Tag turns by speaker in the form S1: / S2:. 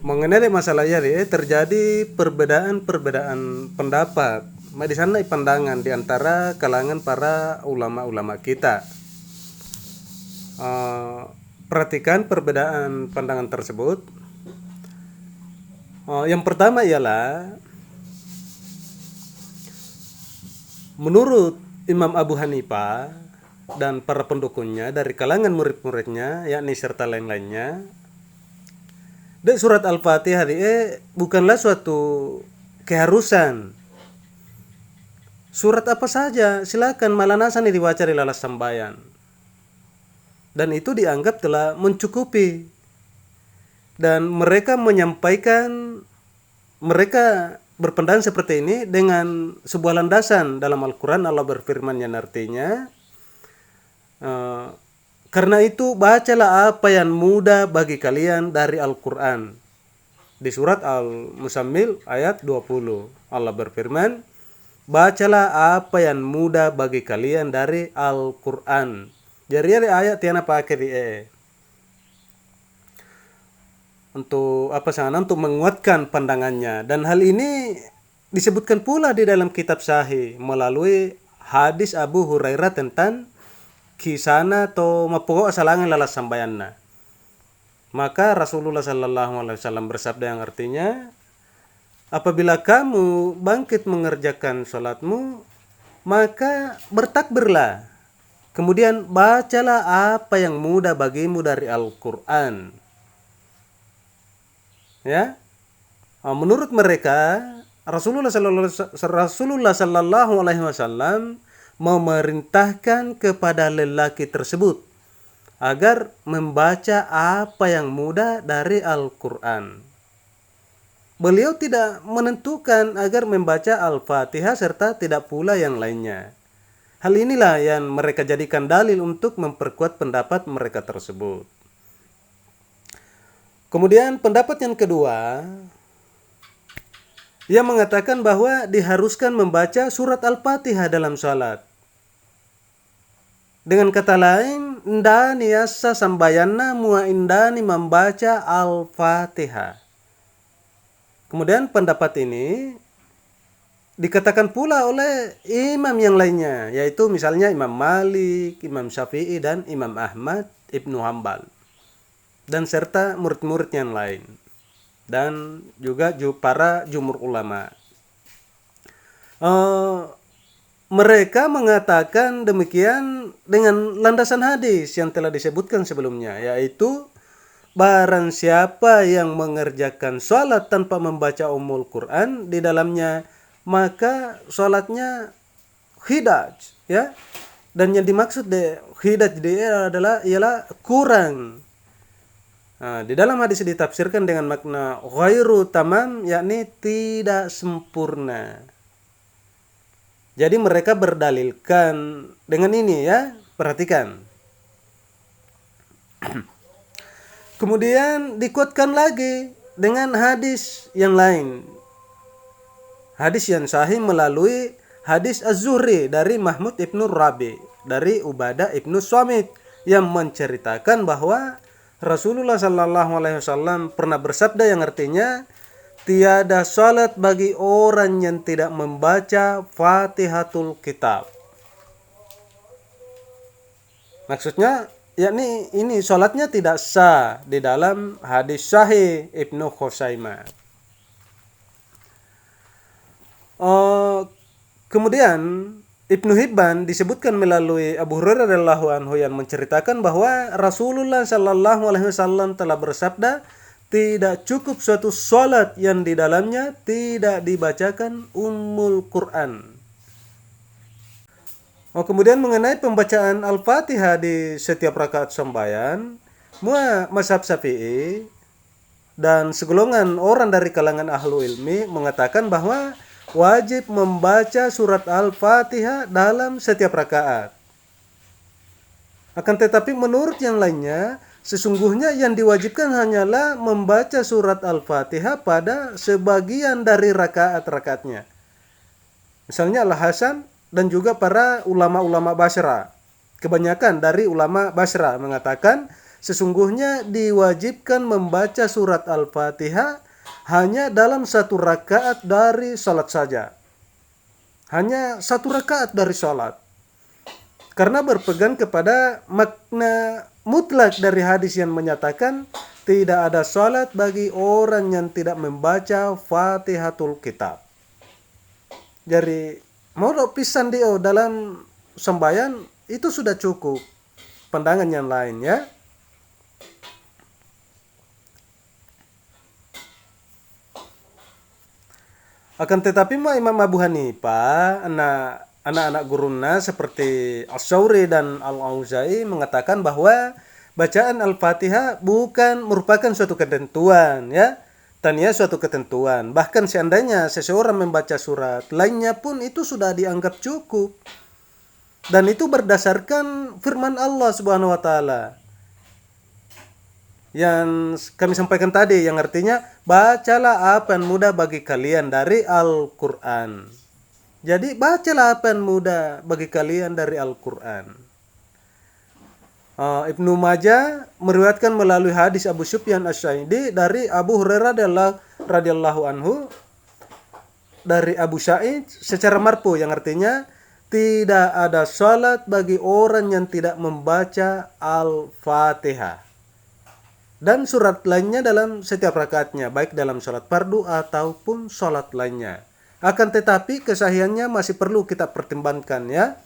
S1: Mengenai masalah ini terjadi perbedaan pendapat. Di sana pandangan di antara kalangan para ulama-ulama kita. Eh, Perhatikan perbedaan pandangan tersebut. Yang pertama ialah menurut Imam Abu Hanifah dan para pendukungnya dari kalangan murid-muridnya, yakni serta lain-lainnya, surat Al-Fatihah bukanlah suatu keharusan. Surat apa saja silakan malanasan dibaca di lalas sambayan. Dan itu dianggap telah mencukupi. Dan mereka menyampaikan, mereka berpendapat seperti ini dengan sebuah landasan dalam Al-Quran. Allah berfirman yang artinya, karena itu bacalah apa yang mudah bagi kalian dari Al-Quran. Di surat Al-Muzammil ayat 20 Allah berfirman, bacalah apa yang mudah bagi kalian dari Al-Quran. Jadi ada ayat yang pakai di untuk apa sana untuk menguatkan pandangannya, dan hal ini disebutkan pula di dalam kitab Sahih melalui hadis Abu Hurairah tentang kisana atau mapokok asalangan lalas sambayanna. Maka Rasulullah sallallahu alaihi wasallam bersabda yang artinya, apabila kamu bangkit mengerjakan salatmu, maka bertakbirlah. Kemudian bacalah apa yang mudah bagimu dari Al-Qur'an. Ya. Menurut mereka, Rasulullah sallallahu alaihi wasallam memerintahkan kepada lelaki tersebut agar membaca apa yang mudah dari Al-Qur'an. Beliau tidak menentukan agar membaca Al-Fatihah serta tidak pula yang lainnya. Hal inilah yang mereka jadikan dalil untuk memperkuat pendapat mereka tersebut. Kemudian pendapat yang kedua, ia mengatakan bahwa diharuskan membaca surat Al-Fatihah dalam salat. Dengan kata lain, indani asa sambayanna mua indani membaca Al-Fatihah. Kemudian pendapat ini dikatakan pula oleh imam yang lainnya, yaitu misalnya Imam Malik, Imam Syafi'i, dan Imam Ahmad Ibnu Hambal, dan serta murid-murid yang lain, dan juga para jumhur ulama. Mereka mengatakan demikian dengan landasan hadis yang telah disebutkan sebelumnya, yaitu barang siapa yang mengerjakan sholat tanpa membaca Ummul Quran di dalamnya, maka sholatnya khidaj, ya. Dan yang dimaksud khidaj dia ialah kurang. Di dalam hadis ditafsirkan dengan makna ghairu tamam, yakni tidak sempurna. Jadi mereka berdalilkan dengan ini, ya. Perhatikan. Kemudian dikuatkan lagi dengan hadis yang lain. Hadis yang sahih melalui hadis Az-Zuhri dari Mahmud ibnu Rabi, dari Ubadah ibnu Samit, yang menceritakan bahwa Rasulullah sallallahu alaihi wasallam pernah bersabda yang artinya, tiada salat bagi orang yang tidak membaca Fatihatul Kitab. Maksudnya, yakni ini salatnya tidak sah di dalam hadis sahih Ibnu Khuzaimah. Kemudian Ibnu Hibban disebutkan melalui Abu Hurairah radhiyallahu anhu yang menceritakan bahwa Rasulullah sallallahu alaihi wasallam telah bersabda, tidak cukup suatu salat yang di dalamnya tidak dibacakan Ummul Quran. Kemudian mengenai pembacaan Al-Fatihah di setiap rakaat sembahyang, mazhab Syafi'i dan segolongan orang dari kalangan ahlu ilmi mengatakan bahwa wajib membaca surat Al-Fatihah dalam setiap rakaat. Akan tetapi menurut yang lainnya, sesungguhnya yang diwajibkan hanyalah membaca surat Al-Fatihah pada sebagian dari rakaat-rakaatnya. Misalnya Al-Hasan dan juga para ulama-ulama Basra. Kebanyakan dari ulama Basra mengatakan sesungguhnya diwajibkan membaca surat Al-Fatihah hanya dalam satu rakaat dari salat saja. Hanya satu rakaat dari salat. Karena berpegang kepada makna mutlak dari hadis yang menyatakan tidak ada salat bagi orang yang tidak membaca Fatihatul Kitab. Jadi mau pisan dia dalam sembahyang itu sudah cukup. Pandangan yang lain ya. Akan tetapi Imam Abu Hanifah, anak-anak guruna seperti As-Syauri dan Al-Auza'i mengatakan bahwa bacaan Al-Fatihah bukan merupakan suatu ketentuan ya. Tanya suatu ketentuan. Bahkan seandainya seseorang membaca surat lainnya pun itu sudah dianggap cukup. Dan itu berdasarkan firman Allah Subhanahu wa taala yang kami sampaikan tadi, yang artinya bacalah apa yang mudah bagi kalian dari Al-Quran. Jadi bacalah apa yang mudah bagi kalian dari Al-Quran. Ibnu Majah meriwayatkan melalui hadis Abu Sufyan Asy-Syaidi dari Abu Hurairah radhiyallahu anhu dari Abu Sa'id secara marfu, yang artinya tidak ada salat bagi orang yang tidak membaca Al-Fatihah dan surat lainnya dalam setiap rakaatnya, baik dalam salat fardu ataupun salat lainnya. Akan tetapi kesahihannya masih perlu kita pertimbangkan ya.